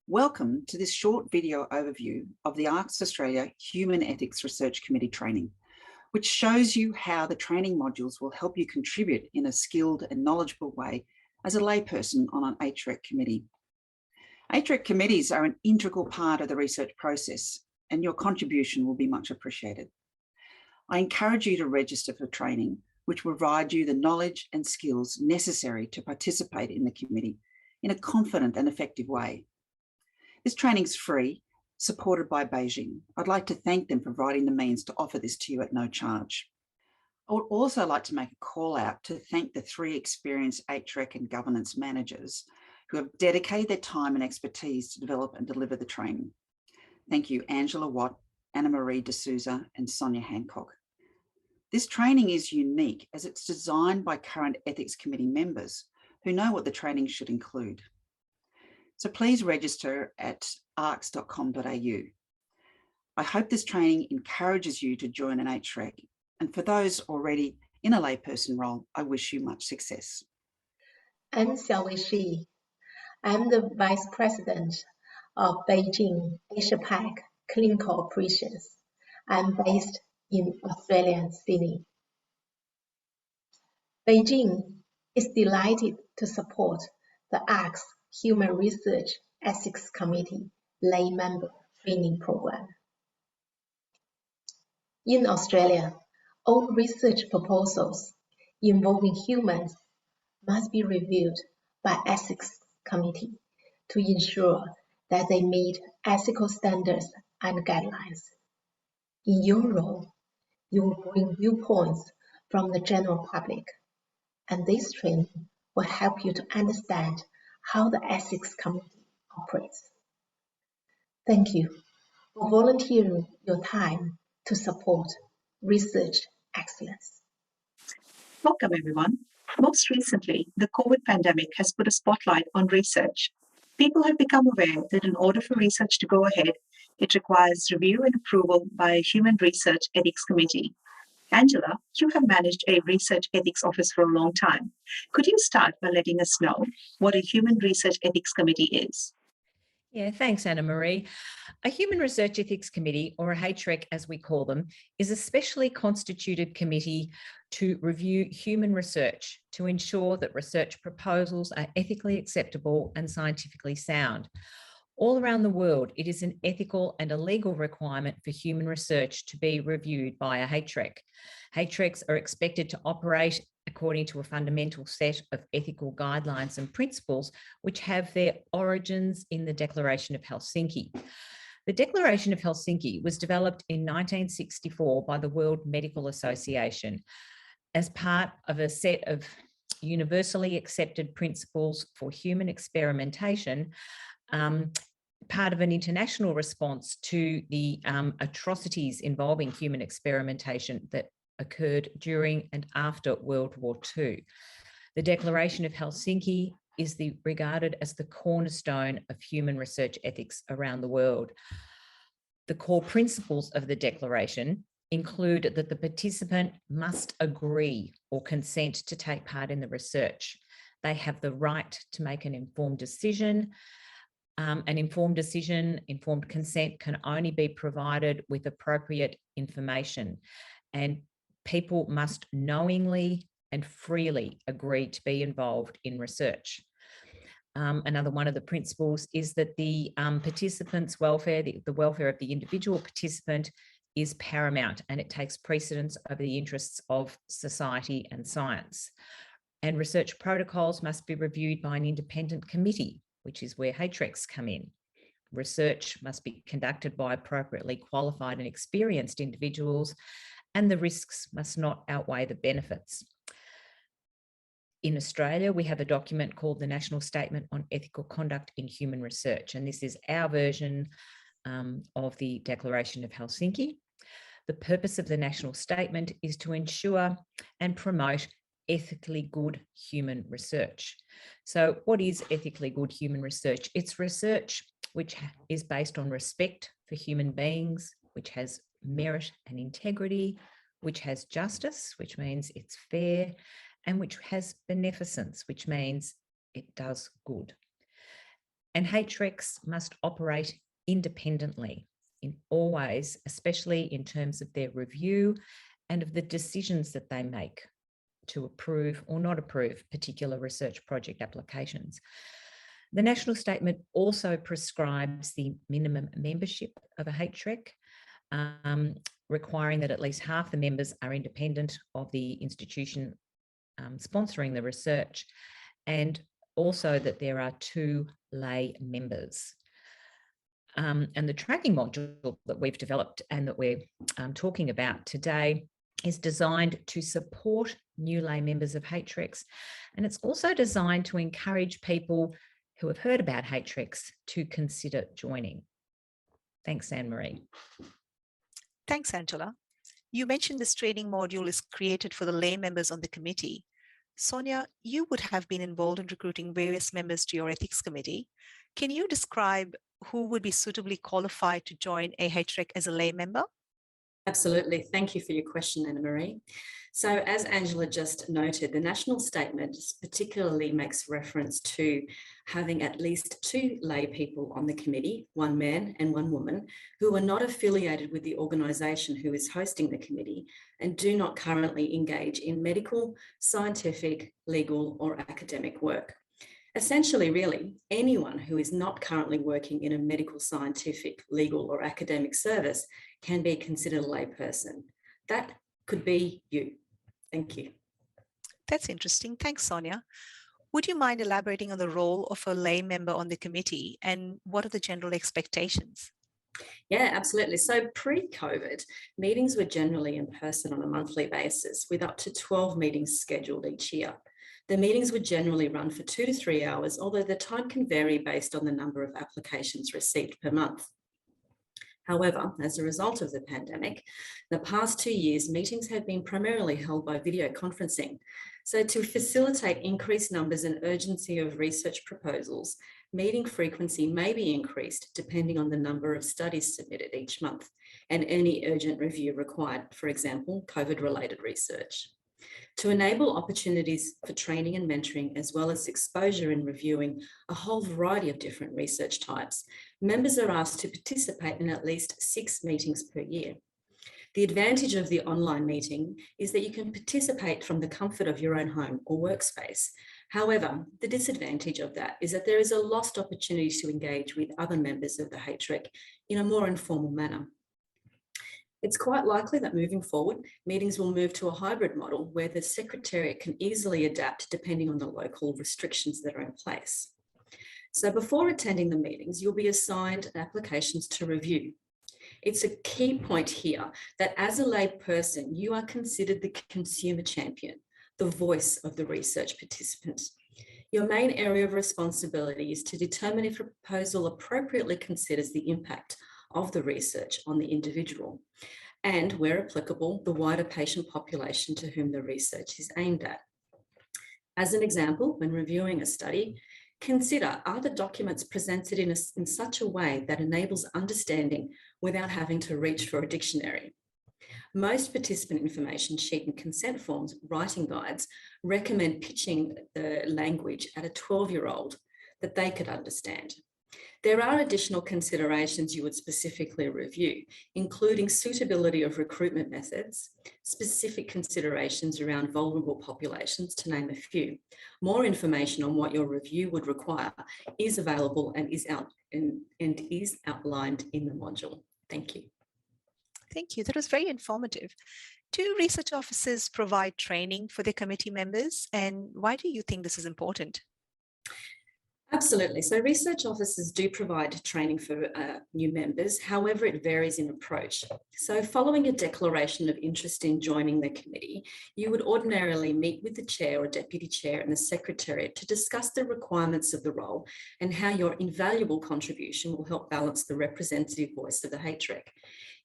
Welcome to this short video overview of the ARCS Australia Human Ethics Research Committee training, which shows you how the training modules will help you contribute in a skilled and knowledgeable way as a layperson on an HREC committee. HREC committees are an integral part of the research process, and your contribution will be much appreciated. I encourage you to register for training, which will provide you the knowledge and skills necessary to participate in the committee in a confident and effective way. This training is free, supported by Beijing. I'd like to thank them for providing the means to offer this to you at no charge. I would also like to make a call out to thank the 3 experienced HREC and governance managers who have dedicated their time and expertise to develop and deliver the training. Thank you, Angela Watt, Anna Marie D'Souza, and Sonia Hancock. This training is unique as it's designed by current Ethics Committee members who know what the training should include. So please register at arcs.com.au. I hope this training encourages you to join an HREC, and for those already in a layperson role, I wish you much success. I'm Xiaowei Shi. I'm the Vice President of Beijing HREC Clinical Operations. I'm based in Australian Sydney. Beijing is delighted to support the ARCS Human Research Ethics Committee lay member training program. In Australia, all research proposals involving humans must be reviewed by Ethics Committee to ensure that they meet ethical standards and guidelines. In your role, you will bring viewpoints from the general public, and this training will help you to understand how the Ethics Committee operates. Thank you for volunteering your time to support research excellence. Welcome, everyone. Most recently, the COVID pandemic has put a spotlight on research. People have become aware that in order for research to go ahead, it requires review and approval by a Human Research Ethics Committee. Angela, you have managed a research ethics office for a long time. Could you start by letting us know what a Human Research Ethics Committee is? Yeah, thanks, Anna Marie. A Human Research Ethics Committee, or a HREC as we call them, is a specially constituted committee to review human research to ensure that research proposals are ethically acceptable and scientifically sound. All around the world, it is an ethical and a legal requirement for human research to be reviewed by a HREC. HRECs are expected to operate according to a fundamental set of ethical guidelines and principles, which have their origins in the Declaration of Helsinki. The Declaration of Helsinki was developed in 1964 by the World Medical Association as part of a set of universally accepted principles for human experimentation, part of an international response to the atrocities involving human experimentation that occurred during and after World War II. The Declaration of Helsinki is regarded as the cornerstone of human research ethics around the world. The core principles of the declaration include that the participant must agree or consent to take part in the research. They have the right to make an informed decision. An informed consent can only be provided with appropriate information, and people must knowingly and freely agree to be involved in research. Another one of the principles is that the participant's welfare, the welfare of the individual participant, is paramount, and it takes precedence over the interests of society and science. And research protocols must be reviewed by an independent committee, which is where HRECs come in. Research must be conducted by appropriately qualified and experienced individuals, and the risks must not outweigh the benefits. In Australia, we have a document called the National Statement on Ethical Conduct in Human Research, and this is our version of the Declaration of Helsinki. The purpose of the National Statement is to ensure and promote ethically good human research. So what is ethically good human research? It's research which is based on respect for human beings, which has merit and integrity, which has justice, which means it's fair, and which has beneficence, which means it does good. And HRECs must operate independently in all ways, especially in terms of their review and of the decisions that they make to approve or not approve particular research project applications. The national statement also prescribes the minimum membership of a HREC, requiring that at least half the members are independent of the institution sponsoring the research, and also that there are 2 lay members. And the tracking module that we've developed and that we're talking about today is designed to support new lay members of HRECs. And it's also designed to encourage people who have heard about HRECs to consider joining. Thanks, Anne-Marie. Thanks, Angela. You mentioned this training module is created for the lay members on the committee. Sonia, you would have been involved in recruiting various members to your ethics committee. Can you describe who would be suitably qualified to join a HREC as a lay member? Absolutely. Thank you for your question, Anna-Marie. So as Angela just noted, the national statement particularly makes reference to having at least 2 lay people on the committee, 1 man and 1 woman, who are not affiliated with the organisation who is hosting the committee and do not currently engage in medical, scientific, legal or academic work. Essentially, really, anyone who is not currently working in a medical, scientific, legal or academic service can be considered a layperson. That could be you. Thank you. That's interesting. Thanks, Sonia. Would you mind elaborating on the role of a lay member on the committee and what are the general expectations? Yeah, absolutely. So pre-COVID, meetings were generally in person on a monthly basis with up to 12 meetings scheduled each year. The meetings would generally run for 2 to 3 hours, although the time can vary based on the number of applications received per month. However, as a result of the pandemic, the past 2 years, meetings have been primarily held by video conferencing. So to facilitate increased numbers and urgency of research proposals, meeting frequency may be increased depending on the number of studies submitted each month and any urgent review required, for example, COVID-related research. To enable opportunities for training and mentoring, as well as exposure in reviewing a whole variety of different research types, members are asked to participate in at least 6 meetings per year. The advantage of the online meeting is that you can participate from the comfort of your own home or workspace. However, the disadvantage of that is that there is a lost opportunity to engage with other members of the HREC in a more informal manner. It's quite likely that moving forward, meetings will move to a hybrid model where the Secretariat can easily adapt depending on the local restrictions that are in place. So before attending the meetings, you'll be assigned applications to review. It's a key point here that as a lay person, you are considered the consumer champion, the voice of the research participants. Your main area of responsibility is to determine if a proposal appropriately considers the impact of the research on the individual, and where applicable, the wider patient population to whom the research is aimed at. As an example, when reviewing a study, consider, are the documents presented in such a way that enables understanding without having to reach for a dictionary? Most participant information sheet and consent forms, writing guides, recommend pitching the language at a 12-year-old that they could understand. There are additional considerations you would specifically review, including suitability of recruitment methods, specific considerations around vulnerable populations, to name a few. More information on what your review would require is available and is outlined in the module. Thank you. Thank you. That was very informative. Do research officers provide training for their committee members, and why do you think this is important? Absolutely. So research officers do provide training for new members. However, it varies in approach. So following a declaration of interest in joining the committee, you would ordinarily meet with the chair or deputy chair and the secretariat to discuss the requirements of the role and how your invaluable contribution will help balance the representative voice of the HREC.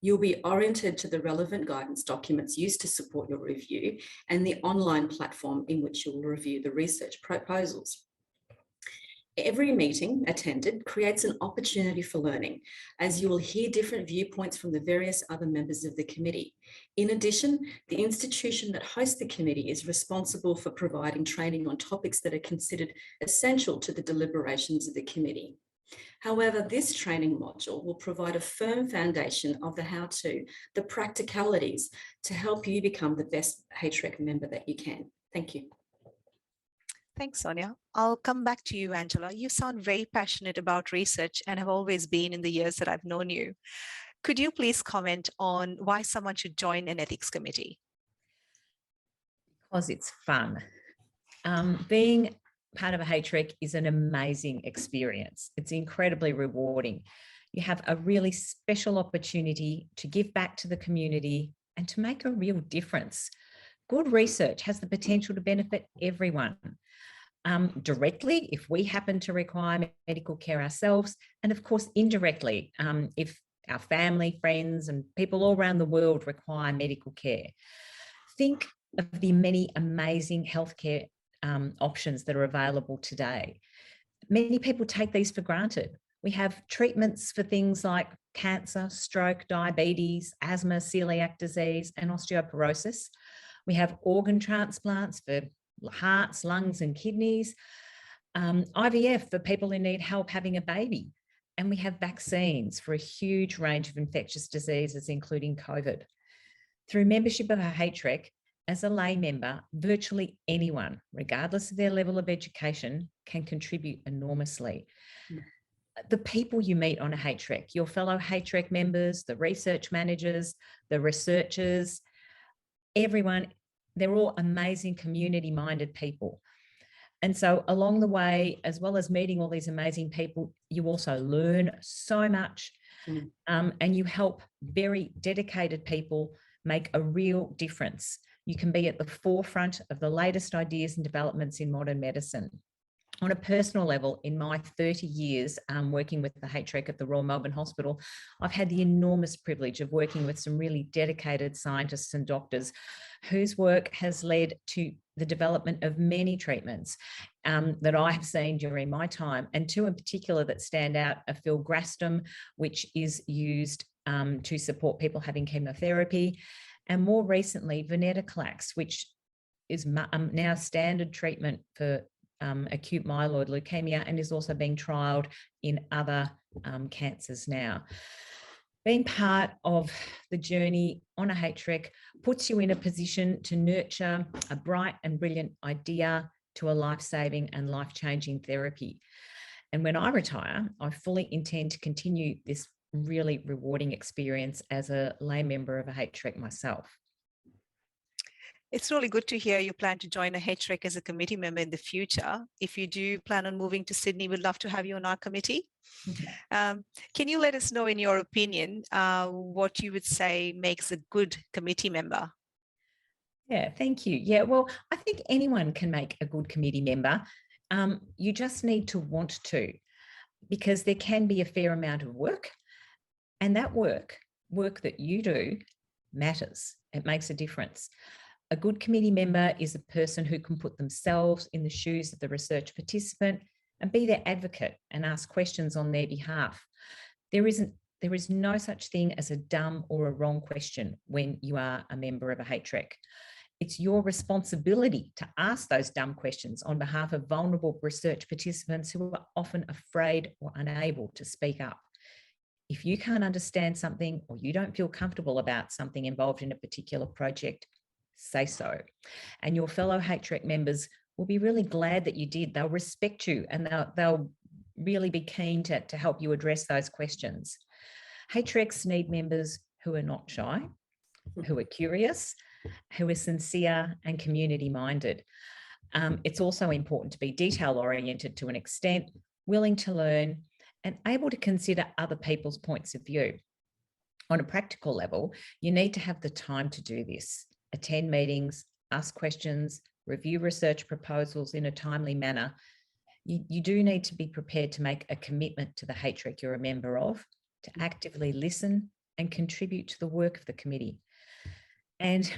You'll be oriented to the relevant guidance documents used to support your review and the online platform in which you'll review the research proposals. Every meeting attended creates an opportunity for learning, as you will hear different viewpoints from the various other members of the committee. In addition, the institution that hosts the committee is responsible for providing training on topics that are considered essential to the deliberations of the committee. However, this training module will provide a firm foundation of the how-to, the practicalities to help you become the best HREC member that you can. Thank you. Thanks, Sonia. I'll come back to you, Angela. You sound very passionate about research and have always been in the years that I've known you. Could you please comment on why someone should join an ethics committee? Because it's fun. Being part of a HREC is an amazing experience. It's incredibly rewarding. You have a really special opportunity to give back to the community and to make a real difference. Good research has the potential to benefit everyone. Directly, if we happen to require medical care ourselves, and of course, indirectly, if our family, friends, and people all around the world require medical care. Think of the many amazing healthcare options that are available today. Many people take these for granted. We have treatments for things like cancer, stroke, diabetes, asthma, celiac disease, and osteoporosis. We have organ transplants for hearts, lungs, and kidneys, IVF for people who need help having a baby. And we have vaccines for a huge range of infectious diseases, including COVID. Through membership of a HREC, as a lay member, virtually anyone, regardless of their level of education, can contribute enormously. The people you meet on a HREC, your fellow HREC members, the research managers, the researchers, everyone, they're all amazing community-minded people. And so along the way, as well as meeting all these amazing people, you also learn so much and you help very dedicated people make a real difference. You can be at the forefront of the latest ideas and developments in modern medicine. On a personal level, in my 30 years working with the HREC at the Royal Melbourne Hospital, I've had the enormous privilege of working with some really dedicated scientists and doctors whose work has led to the development of many treatments that I have seen during my time, and two in particular that stand out are filgrastim, which is used to support people having chemotherapy, and more recently, venetoclax, which is now standard treatment for acute myeloid leukemia and is also being trialled in other cancers now. Being part of the journey on a HREC puts you in a position to nurture a bright and brilliant idea to a life-saving and life-changing therapy. And when I retire, I fully intend to continue this really rewarding experience as a lay member of a HREC myself. It's really good to hear you plan to join a HREC as a committee member in the future. If you do plan on moving to Sydney, we'd love to have you on our committee. Can you let us know, in your opinion, what you would say makes a good committee member? Yeah, thank you. Yeah, well, I think anyone can make a good committee member. You just need to want to, because there can be a fair amount of work, and that work that you do matters. It makes a difference. A good committee member is a person who can put themselves in the shoes of the research participant and be their advocate and ask questions on their behalf. There is no such thing as a dumb or a wrong question when you are a member of a HREC. It's your responsibility to ask those dumb questions on behalf of vulnerable research participants who are often afraid or unable to speak up. If you can't understand something or you don't feel comfortable about something involved in a particular project, say so. And your fellow HREC members will be really glad that you did. They'll respect you and they'll really be keen to help you address those questions. HRECs need members who are not shy, who are curious, who are sincere and community-minded. It's also important to be detail-oriented to an extent, willing to learn, and able to consider other people's points of view. On a practical level, you need to have the time to do this. Attend meetings, ask questions, review research proposals in a timely manner. You do need to be prepared to make a commitment to the HREC you're a member of, to actively listen and contribute to the work of the committee. And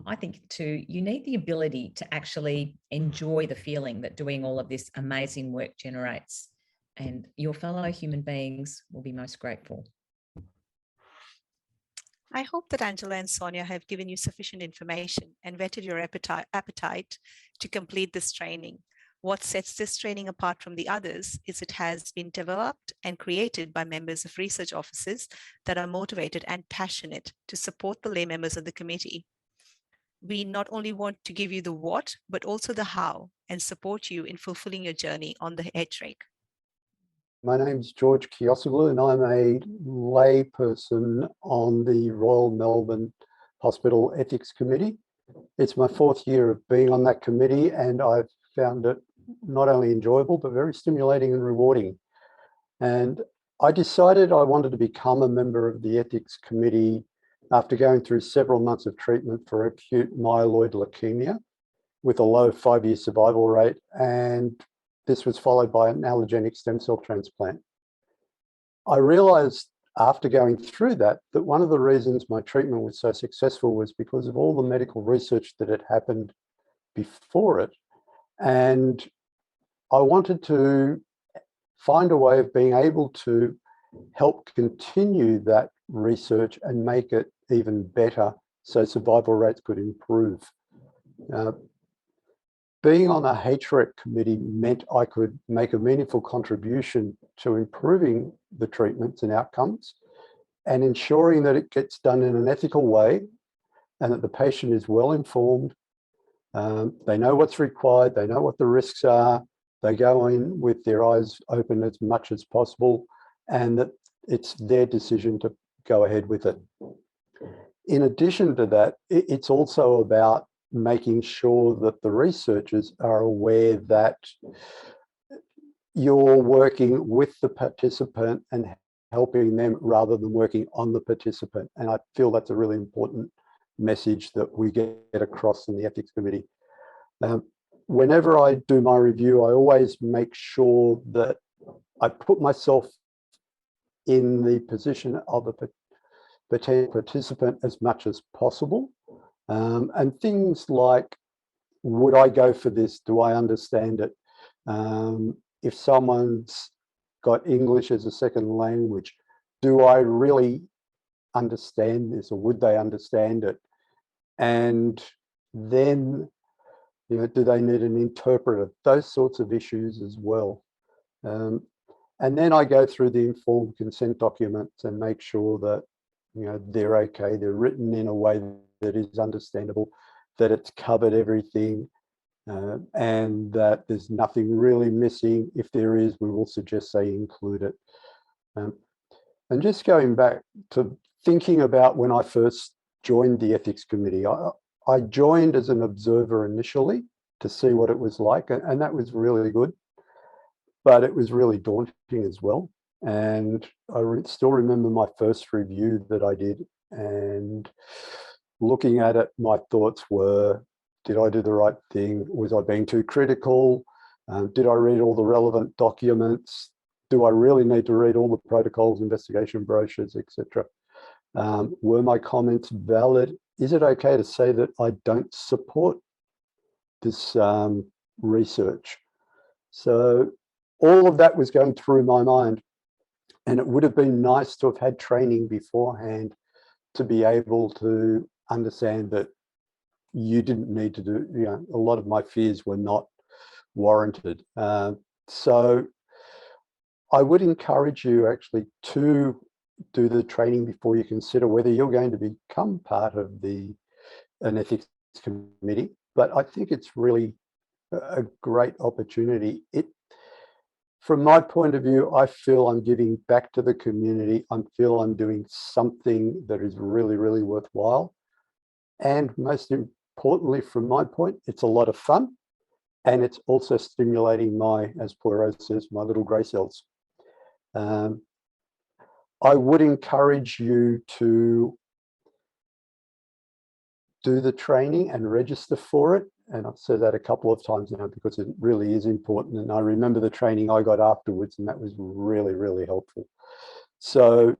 I think too, you need the ability to actually enjoy the feeling that doing all of this amazing work generates. And your fellow human beings will be most grateful. I hope that Angela and Sonia have given you sufficient information and whetted your appetite to complete this training. What sets this training apart from the others is it has been developed and created by members of research offices that are motivated and passionate to support the lay members of the committee. We not only want to give you the what, but also the how, and support you in fulfilling your journey on the HREC. My name's George Kiosoglu, and I'm a lay person on the Royal Melbourne Hospital Ethics Committee. It's my 4th year of being on that committee, and I've found it not only enjoyable, but very stimulating and rewarding. And I decided I wanted to become a member of the Ethics Committee after going through several months of treatment for acute myeloid leukemia with a low 5-year survival rate, and this was followed by an allogeneic stem cell transplant. I realized after going through that one of the reasons my treatment was so successful was because of all the medical research that had happened before it. And I wanted to find a way of being able to help continue that research and make it even better so survival rates could improve. Being on a HREC committee meant I could make a meaningful contribution to improving the treatments and outcomes and ensuring that it gets done in an ethical way and that the patient is well informed. They know what's required, they know what the risks are, they go in with their eyes open as much as possible, and that it's their decision to go ahead with it. In addition to that, it's also about making sure that the researchers are aware that you're working with the participant and helping them rather than working on the participant. And I feel that's a really important message that we get across in the Ethics Committee. Whenever I do my review, I always make sure that I put myself in the position of a potential participant as much as possible. And things like, would I go for this? Do I understand it? If someone's got English as a second language, do I really understand this, or would they understand it? And then, do they need an interpreter? Those sorts of issues as well. And then I go through the informed consent documents and make sure that they're okay, they're written in a way that is understandable, that it's covered everything, and that there's nothing really missing. If there is, we will suggest they include it. And just going back to thinking about when I first joined the Ethics Committee, I joined as an observer initially to see what it was like, and that was really good, but it was really daunting as well. And I still remember my first review that I did, and looking at it, my thoughts were, did I do the right thing? Was I being too critical? Did I read all the relevant documents? Do I really need to read all the protocols, investigation brochures, etc.? Were my comments valid? Is it okay to say that I don't support this research? So all of that was going through my mind, and it would have been nice to have had training beforehand to be able to understand that you didn't need to do, a lot of my fears were not warranted. So I would encourage you actually to do the training before you consider whether you're going to become part of an ethics committee. But I think it's really a great opportunity. From my point of view, I feel I'm giving back to the community. I feel I'm doing something that is really, really worthwhile. And most importantly, from my point, it's a lot of fun. And it's also stimulating my, as Poirot says, my little grey cells. I would encourage you to do the training and register for it. And I've said that a couple of times now because it really is important. And I remember the training I got afterwards, and that was really, really helpful. So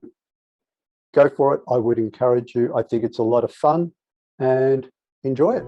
go for it. I would encourage you. I think it's a lot of fun, and enjoy it.